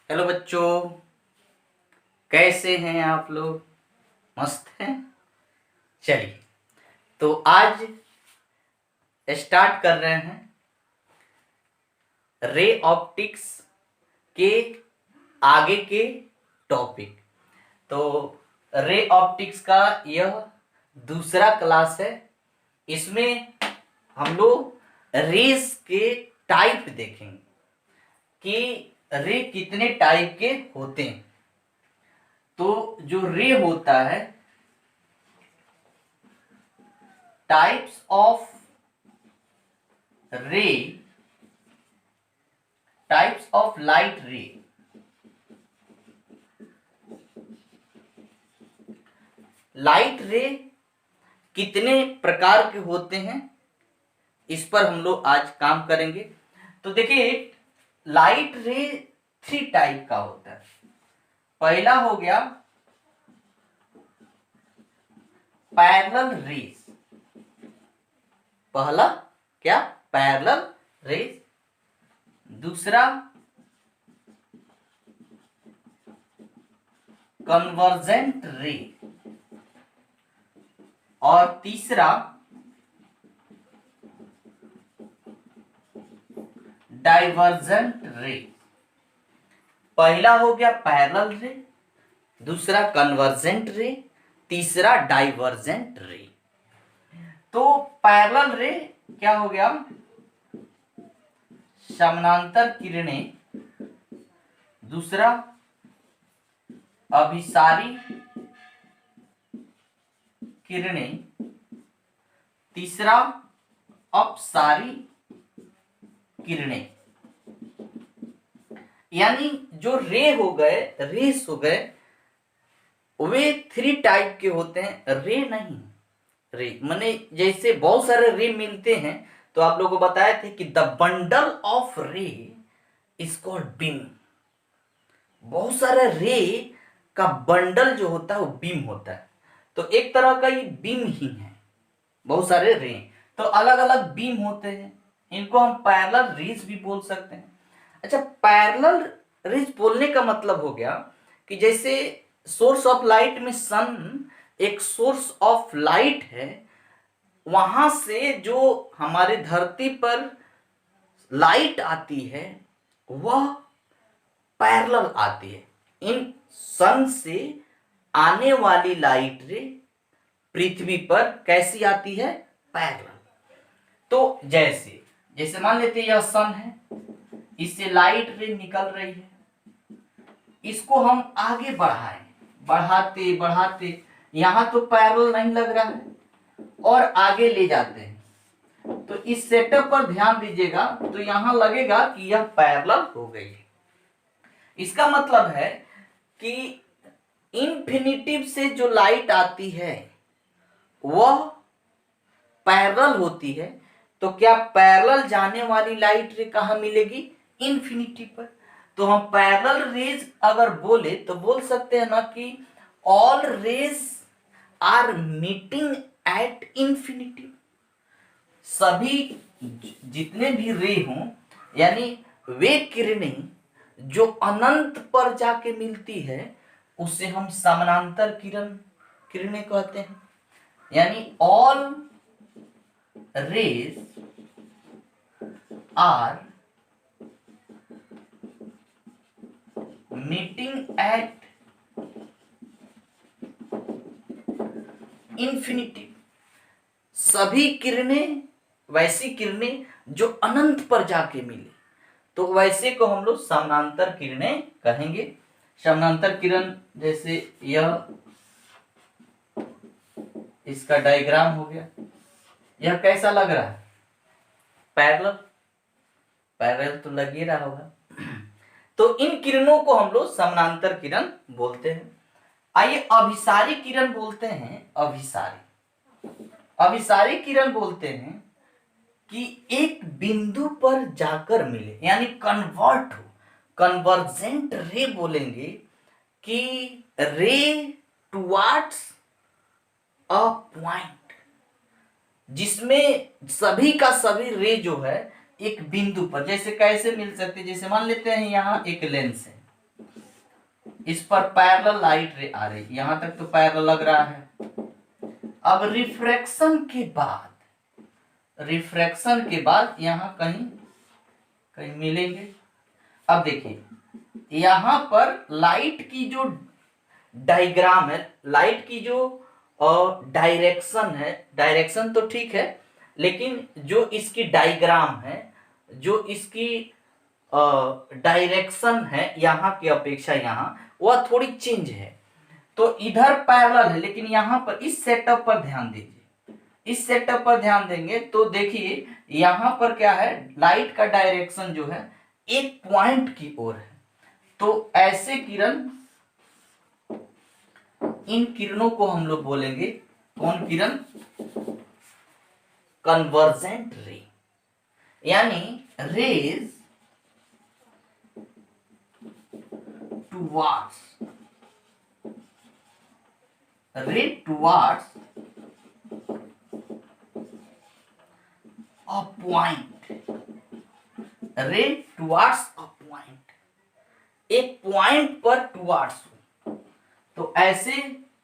Hello बच्चों, कैसे हैं आप लोग? मस्त हैं। चलिए, तो आज स्टार्ट कर रहे हैं रे ऑप्टिक्स के आगे के टॉपिक। तो रे ऑप्टिक्स का यह दूसरा क्लास है। इसमें हम लोग रेस के टाइप देखेंगे कि रे कितने टाइप के होते हैं। तो जो रे होता है, टाइप्स ऑफ रे, टाइप्स ऑफ लाइट रे। लाइट रे कितने प्रकार के होते हैं, इस पर हम लोग आज काम करेंगे। तो देखिए, लाइट रे 3 टाइप का होता है। पहला हो गया पैरेलल रेस। पहला क्या? Parallel race. दूसरा कन्वर्जेंट रे। और तीसरा डाइवर्जेंट रे। पहला हो गया पैरेलल रे, दूसरा कन्वर्जेंट रे, तीसरा डाइवर्जेंट रे। तो पैरेलल रे क्या हो गया? समानांतर किरणें। दूसरा अभिसारी किरणें। तीसरा अपसारी किरणें। यानी जो रे हो गए, रेस हो गए, वे 3 टाइप के होते हैं। रे नहीं, रे माने जैसे बहुत सारे रे मिलते हैं। तो आप लोगों को बताए थे कि द बंडल ऑफ रे इज कॉल्ड बीम। बहुत सारे रे का बंडल जो होता है वो बीम होता है। तो एक तरह का ये बीम ही है। बहुत सारे रे, तो अलग अलग बीम होते हैं। इनको हम पैरेलल रेज भी बोल सकते हैं। अच्छा, पैरेलल रेज बोलने का मतलब हो गया कि जैसे सोर्स ऑफ लाइट में सन एक सोर्स ऑफ लाइट है, वहां से जो हमारे धरती पर लाइट आती है वह पैरेलल आती है। इन सन से आने वाली लाइट रे पृथ्वी पर कैसी आती है? पैरेलल। तो जैसे जैसे मान लेते हैं यह सन है, इससे लाइट रे निकल रही है। इसको हम आगे बढ़ाएं, बढ़ाते बढ़ाते यहां तो पैरेलल नहीं लग रहा है, और आगे ले जाते हैं। तो इस सेटअप पर ध्यान दीजिएगा, तो यहां लगेगा कि यह पैरेलल हो गई है। इसका मतलब है कि इंफिनिटिव से जो लाइट आती है वह पैरेलल होती है। तो क्या पैरेलल जाने वाली लाइट रे कहां मिलेगी? इंफिनिटी पर। तो हम पैरेलल रेज अगर बोले तो बोल सकते हैं ना कि all rays are meeting at infinity. सभी जितने भी रे हों, यानी वे किरणें जो अनंत पर जाके मिलती है, उसे हम समानांतर किरणें कहते हैं। यानी all rays are meeting at infinity. सभी किरणें, वैसी किरणें जो अनंत पर जाके मिले, तो वैसे को हम लोग समानांतर किरणें कहेंगे। समानांतर किरण जैसे यह इसका डायग्राम हो गया। यह कैसा लग रहा है? पैरेलल। पैरेलल तो लग ही रहा होगा। तो इन किरणों को हम लोग समानांतर किरण बोलते हैं। आइए अभिसारी किरण बोलते हैं। अभिसारी किरण बोलते हैं कि एक बिंदु पर जाकर मिले, यानी कन्वर्ट हो। कन्वर्जेंट रे बोलेंगे कि रे टुवर्ड्स अ पॉइंट, जिसमें सभी का सभी रे जो है एक बिंदु पर, जैसे कैसे मिल सकते, जैसे मान लेते हैं यहां एक लेंस है, इस पर पैरेलल लाइट रे आ रही, यहां तक तो पैरेलल लग रहा है। अब रिफ्रैक्शन के बाद यहां कहीं कहीं मिलेंगे। अब देखिए यहां पर लाइट की जो डायग्राम है, लाइट की जो डायरेक्शन है, डायरेक्शन तो ठीक है, लेकिन जो इसकी डायग्राम है, जो इसकी डायरेक्शन है यहाँ की अपेक्षा यहाँ वह थोड़ी चेंज है। तो इधर पैरेलल है, लेकिन यहाँ पर इस सेटअप पर ध्यान दीजिए, इस सेटअप पर ध्यान देंगे तो देखिए यहाँ पर क्या है, लाइट का डायरेक्शन जो है एक पॉइंट की ओर है। तो ऐसे किरण, इन किरणों को हम लोग बोलेंगे कौन किरण, कन्वर्जेंट रे, यानी रेज टुवार्ड्स a point, रे टुवार्ड्स अ पॉइंट, एक पॉइंट पर टुवार्ड्स हो, तो ऐसे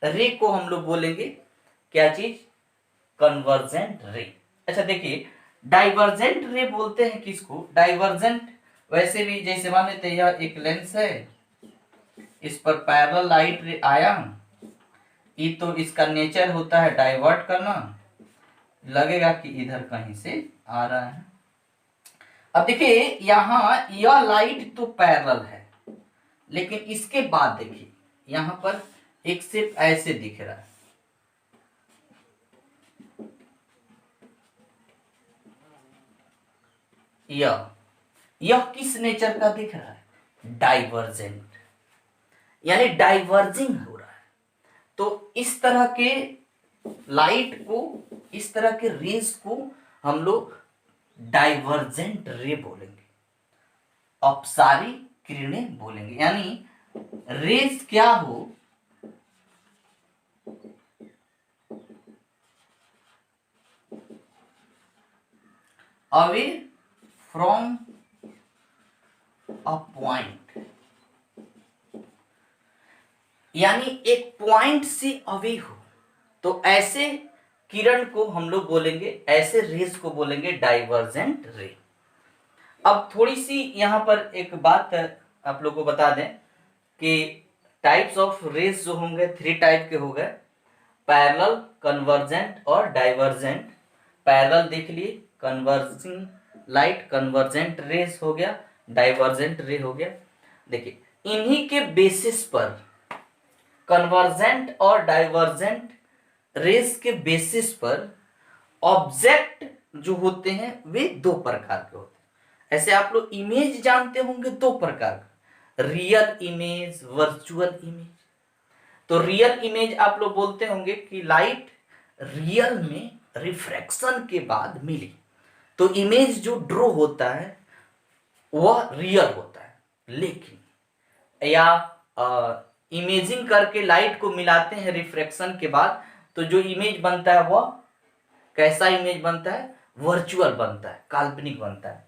रे को हम लोग बोलेंगे क्या चीज, कन्वर्जेंट रे। अच्छा देखिए डाइवर्जेंट रे बोलते हैं किसको, डाइवर्जेंट वैसे भी जैसे मान लेते हैं यह एक लेंस है, इस पर पैरेलल लाइट रे आया, ये तो इसका नेचर होता है डाइवर्ट करना, लगेगा कि इधर कहीं से आ रहा है। अब देखिए यहां यह लाइट तो पैरेलल है, लेकिन इसके बाद देखिए यहां पर एक सिर्फ ऐसे दिख रहा है, यह किस नेचर का दिख रहा है, डाइवर्जेंट, यानी डाइवर्जिंग हो रहा है। तो इस तरह के लाइट को, इस तरह के रेज को हम लोग डाइवर्जेंट रे बोलेंगे, अपसारी किरणें बोलेंगे, यानी रेज क्या हो, अवे फ्रॉम अ पॉइंट, यानी एक पॉइंट से अवे हो, तो ऐसे किरण को हम लोग बोलेंगे, ऐसे रेज को बोलेंगे डाइवर्जेंट रे। अब थोड़ी सी यहां पर एक बात आप लोग को बता दें कि टाइप्स ऑफ रेज जो होंगे 3 टाइप के हो गए, पैरेलल, कन्वर्जेंट और डाइवर्जेंट। पैरेलल देख लिए, कन्वर्जिंग लाइट कन्वर्जेंट रेज हो गया, डाइवर्जेंट रे हो गया। देखिए इन्हीं के बेसिस पर, कन्वर्जेंट और डाइवर्जेंट रेज के बेसिस पर ऑब्जेक्ट जो होते हैं वे 2 प्रकार के होते हैं। ऐसे आप लोग इमेज जानते होंगे 2 प्रकार का, रियल इमेज, वर्चुअल इमेज। तो रियल इमेज आप लोग बोलते होंगे कि लाइट रियल में रिफ्रैक्शन के बाद मिली, तो इमेज जो ड्रॉ होता है वह रियल होता है। लेकिन या इमेजिंग करके लाइट को मिलाते हैं रिफ्रैक्शन के बाद, तो जो इमेज बनता है वह कैसा इमेज बनता है, वर्चुअल बनता है, काल्पनिक बनता है।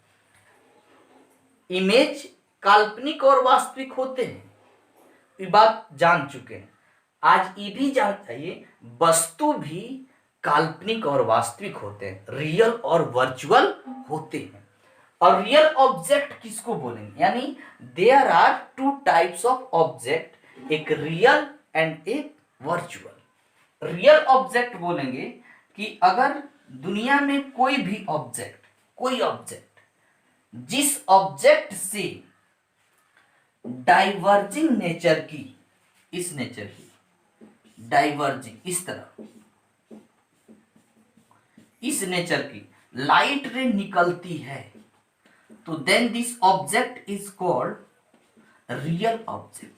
इमेज काल्पनिक और वास्तविक होते हैं, ये बात जान चुके हैं। आज ये भी जान चाहिए वस्तु भी काल्पनिक और वास्तविक होते हैं, रियल और वर्चुअल होते हैं। और रियल ऑब्जेक्ट किसको बोलेंगे, यानी there are 2 types of object, एक रियल एंड एक वर्चुअल। रियल ऑब्जेक्ट बोलेंगे कि अगर दुनिया में कोई भी ऑब्जेक्ट, कोई ऑब्जेक्ट जिस ऑब्जेक्ट से डाइवर्जिंग नेचर की, इस नेचर की डाइवर्जिंग, इस तरह इस नेचर की लाइट रे निकलती है, तो then this object is called real object.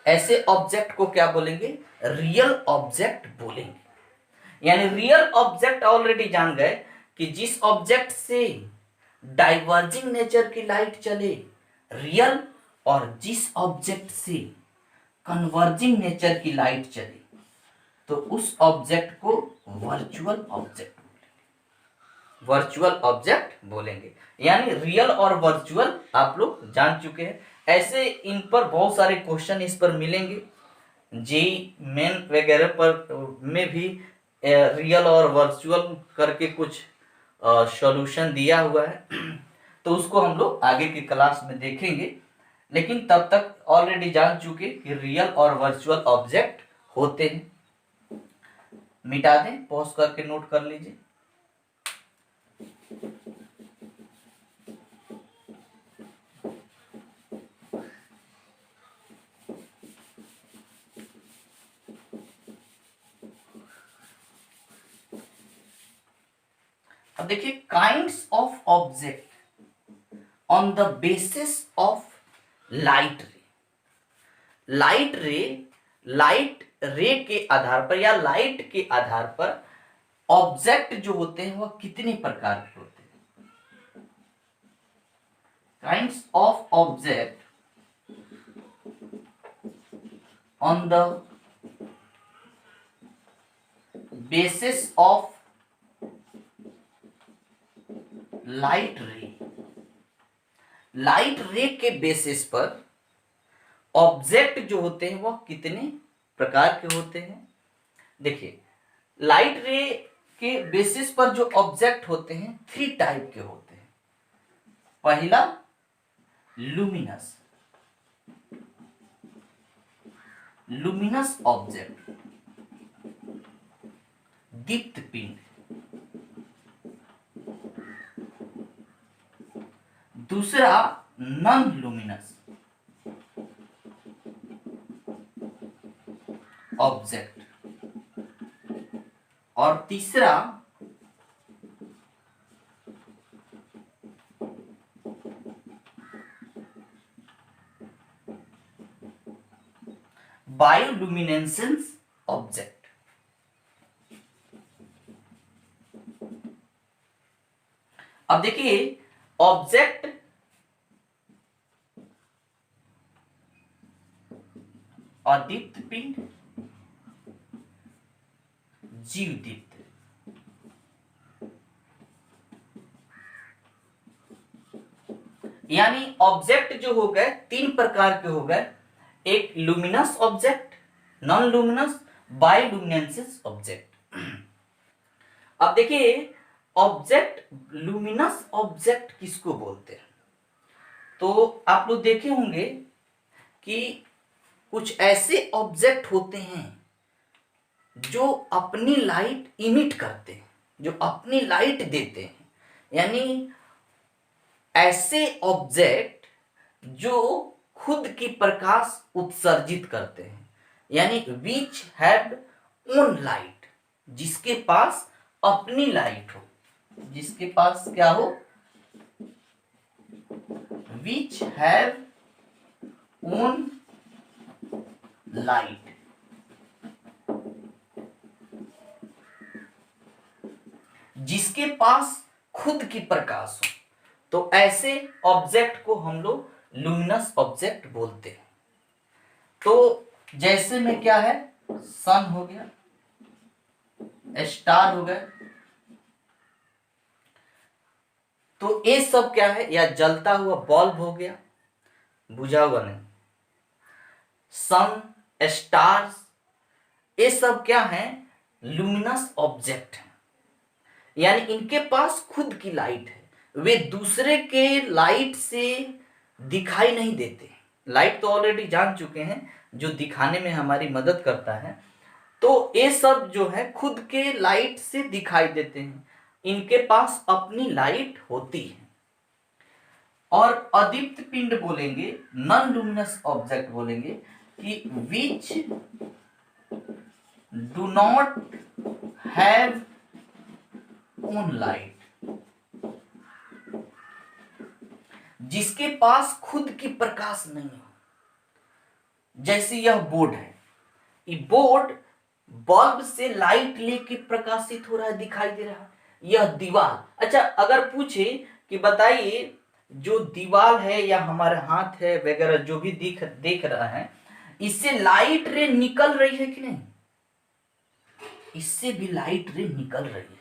ऐसे ऑब्जेक्ट को क्या बोलेंगे, रियल ऑब्जेक्ट बोलेंगे। यानी रियल ऑब्जेक्ट ऑलरेडी जान गए कि जिस ऑब्जेक्ट से डाइवर्जिंग नेचर की लाइट चले रियल, और जिस ऑब्जेक्ट से कन्वर्जिंग नेचर की लाइट चले तो उस ऑब्जेक्ट को वर्चुअल ऑब्जेक्ट बोलेंगे। वर्चुअल ऑब्जेक्ट बोलेंगे। यानी रियल और वर्चुअल आप लोग जान चुके हैं। ऐसे इन पर बहुत सारे क्वेश्चन इस पर मिलेंगे। जेई मेन वगैरह पर में भी रियल और वर्चुअल करके कुछ सॉल्यूशन दिया हुआ है तो उसको हम लोग आगे की क्लास में देखेंगे। लेकिन तब तक ऑलरेडी जान चुके कि रियल और वर्चुअल ऑब्जेक्ट होते हैं। मिटा दें, पॉज करके नोट कर लीजिए। अब देखिए, kinds of object on the basis of light रे। लाइट रे के आधार पर या लाइट के आधार पर ऑब्जेक्ट जो होते हैं वह कितने प्रकार के होते हैं। Kinds of object on the basis of light रे के बेसिस पर ऑब्जेक्ट जो होते हैं वह कितने प्रकार के होते हैं। देखिए, लाइट रे के बेसिस पर जो ऑब्जेक्ट होते हैं 3 टाइप के होते हैं। पहला लुमिनस ऑब्जेक्ट, दीप्त पिंड। दूसरा नॉन लुमिनस ऑब्जेक्ट, और तीसरा बायोलुमिनेसेंस ऑब्जेक्ट। अब देखिए, ऑब्जेक्ट और दीप्त पिंड, जीव दीप्त। यानी ऑब्जेक्ट जो हो गए 3 प्रकार के हो गए। एक luminous object, non luminous, bioluminescence object. अब देखिए, ऑब्जेक्ट लुमिनस ऑब्जेक्ट किसको बोलते हैं। तो आप लोग देखे होंगे कि कुछ ऐसे ऑब्जेक्ट होते हैं जो अपनी लाइट इमिट करते हैं, जो अपनी लाइट देते हैं। यानी ऐसे ऑब्जेक्ट जो खुद की प्रकाश उत्सर्जित करते हैं, यानी विच हैव ओन लाइट, जिसके पास अपनी लाइट हो, जिसके पास क्या हो, विच हैव ओन लाइट। जिसके पास खुद की प्रकाश हो, तो ऐसे ऑब्जेक्ट को हम लोग लुमिनस ऑब्जेक्ट बोलते हैं। तो जैसे में क्या है, सन हो गया, स्टार हो गए, तो ये सब क्या है, या जलता हुआ बल्ब हो गया, बुझा हुआ नहीं, सन, स्टार्स, ये सब क्या है, लुमिनस ऑब्जेक्ट है। यानी इनके पास खुद की लाइट है, वे दूसरे के लाइट से दिखाई नहीं देते। लाइट तो ऑलरेडी जान चुके हैं, जो दिखाने में हमारी मदद करता है। तो ये सब जो है खुद के लाइट से दिखाई देते हैं, इनके पास अपनी लाइट होती है। और अदीप्त पिंड बोलेंगे, नॉन लुमिनस ऑब्जेक्ट बोलेंगे कि which do not have own light, जिसके पास खुद की प्रकाश नहीं हो। जैसे यह बोर्ड है, ये बोर्ड बल्ब से लाइट लेके प्रकाशित हो रहा है, दिखाई दे रहा है। यह दीवार, अच्छा अगर पूछे कि बताइए जो दीवार है या हमारे हाथ है वगैरह जो भी देख रहा है, इससे लाइट रे निकल रही है कि नहीं, इससे भी लाइट रे निकल रही है।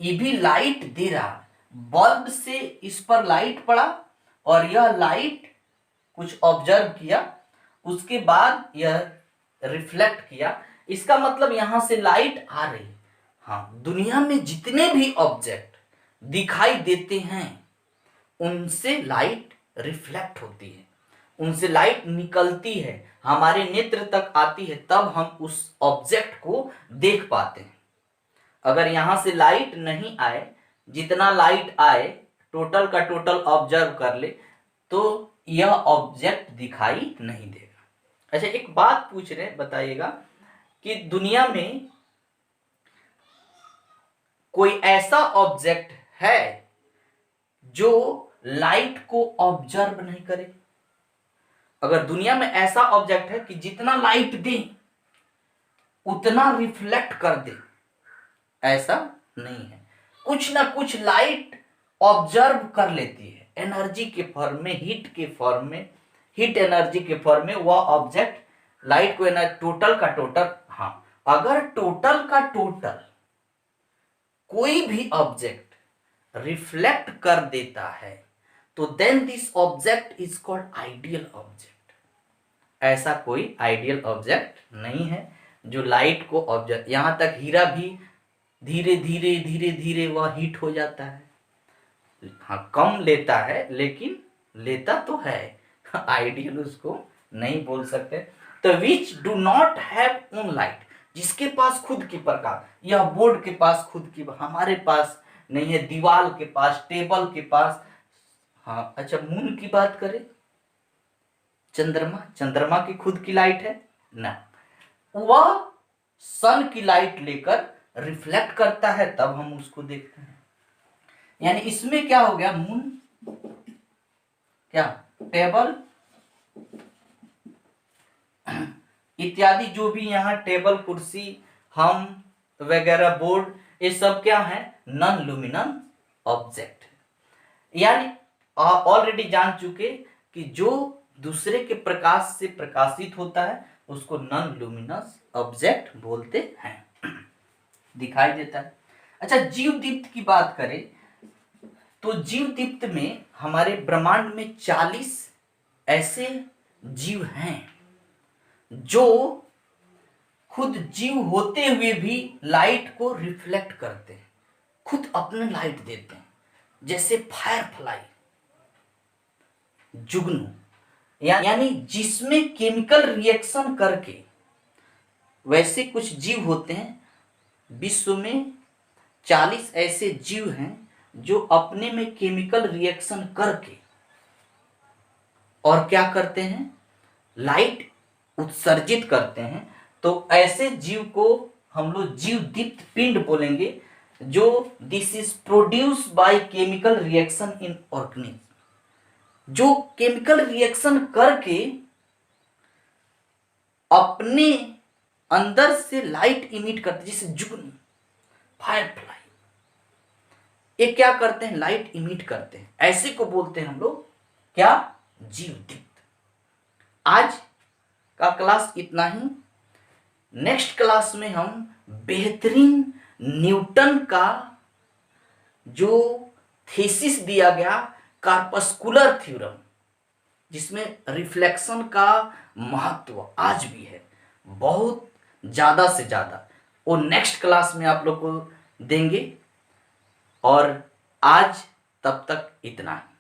ये भी लाइट दे रहा, बल्ब से इस पर लाइट पड़ा और यह लाइट कुछ ऑब्जर्व किया, उसके बाद यह रिफ्लेक्ट किया। इसका मतलब यहां से लाइट आ रही। हाँ, दुनिया में जितने भी ऑब्जेक्ट दिखाई देते हैं उनसे लाइट रिफ्लेक्ट होती है, उनसे लाइट निकलती है, हमारे नेत्र तक आती है, तब हम उस ऑब्जेक्ट को देख पाते हैं। अगर यहां से लाइट नहीं आए, जितना लाइट आए टोटल का टोटल ऑब्जर्व कर ले, तो यह ऑब्जेक्ट दिखाई नहीं देगा। अच्छा, एक बात पूछ रहे, बताइएगा कि दुनिया में कोई ऐसा ऑब्जेक्ट है जो लाइट को ऑब्जर्व नहीं करे? अगर दुनिया में ऐसा ऑब्जेक्ट है कि जितना लाइट दे उतना रिफ्लेक्ट कर दे, ऐसा नहीं है। कुछ ना कुछ लाइट ऑब्जर्व कर लेती है, एनर्जी के फॉर्म में, हीट के फॉर्म में, हीट एनर्जी के फॉर्म में वह ऑब्जेक्ट लाइट को टोटल का टोटल। हाँ, अगर टोटल का टोटल कोई भी ऑब्जेक्ट रिफ्लेक्ट कर देता है तो then this object is called ideal object. ऐसा कोई आइडियल ऑब्जेक्ट नहीं है जो लाइट को ऑब्जर्व। यहां तक हीरा भी धीरे धीरे धीरे धीरे वह हीट हो जाता है। हाँ, कम लेता है लेकिन लेता तो है। आइडियल उसको नहीं बोल सकते। तो which do not have own light, जिसके पास खुद की प्रकाश, यह बोर्ड के पास खुद की, हमारे पास नहीं है, दीवार के पास, टेबल के पास। हाँ, अच्छा, मून की बात करें, चंद्रमा की खुद की लाइट है ना, वह सन की लाइट लेकर रिफ्लेक्ट करता है, तब हम उसको देखते हैं। यानी इसमें क्या हो गया, मून, क्या, टेबल इत्यादि जो भी यहाँ टेबल, कुर्सी, हम वगैरह, बोर्ड, ये सब क्या है, नॉन लुमिनस ऑब्जेक्ट। यानी ऑलरेडी जान चुके कि जो दूसरे के प्रकाश से प्रकाशित होता है उसको नॉन लुमिनस ऑब्जेक्ट बोलते हैं, दिखाई देता है। अच्छा, जीव दीप्त की बात करें तो जीव दीप्त में हमारे ब्रह्मांड में 40 ऐसे जीव हैं जो खुद जीव होते हुए भी लाइट को रिफ्लेक्ट करते हैं, खुद अपने लाइट देते हैं। जैसे फायर फ्लाई, जुगनू, यानी जिसमें केमिकल रिएक्शन करके, वैसे कुछ जीव होते हैं। विश्व में 40 ऐसे जीव हैं जो अपने में केमिकल रिएक्शन करके और क्या करते हैं, लाइट उत्सर्जित करते हैं। तो ऐसे जीव को हम लोग जीव दीप्त पिंड बोलेंगे, जो this is produce by chemical reaction in organism, जो केमिकल रिएक्शन करके अपने अंदर से लाइट इमिट करते, जैसे जुगनू, फायर फ्लाई, ये क्या करते हैं, लाइट इमिट करते हैं। ऐसे को बोलते हैं हम लोग क्या, जीव दीप्त। आज का क्लास इतना ही। नेक्स्ट क्लास में हम बेहतरीन न्यूटन का जो थीसिस दिया गया, कार्पस्कुलर थ्योरम, जिसमें रिफ्लेक्शन का महत्व आज भी है बहुत ज्यादा से ज्यादा, वो नेक्स्ट क्लास में आप लोग को देंगे। और आज तब तक इतना ही।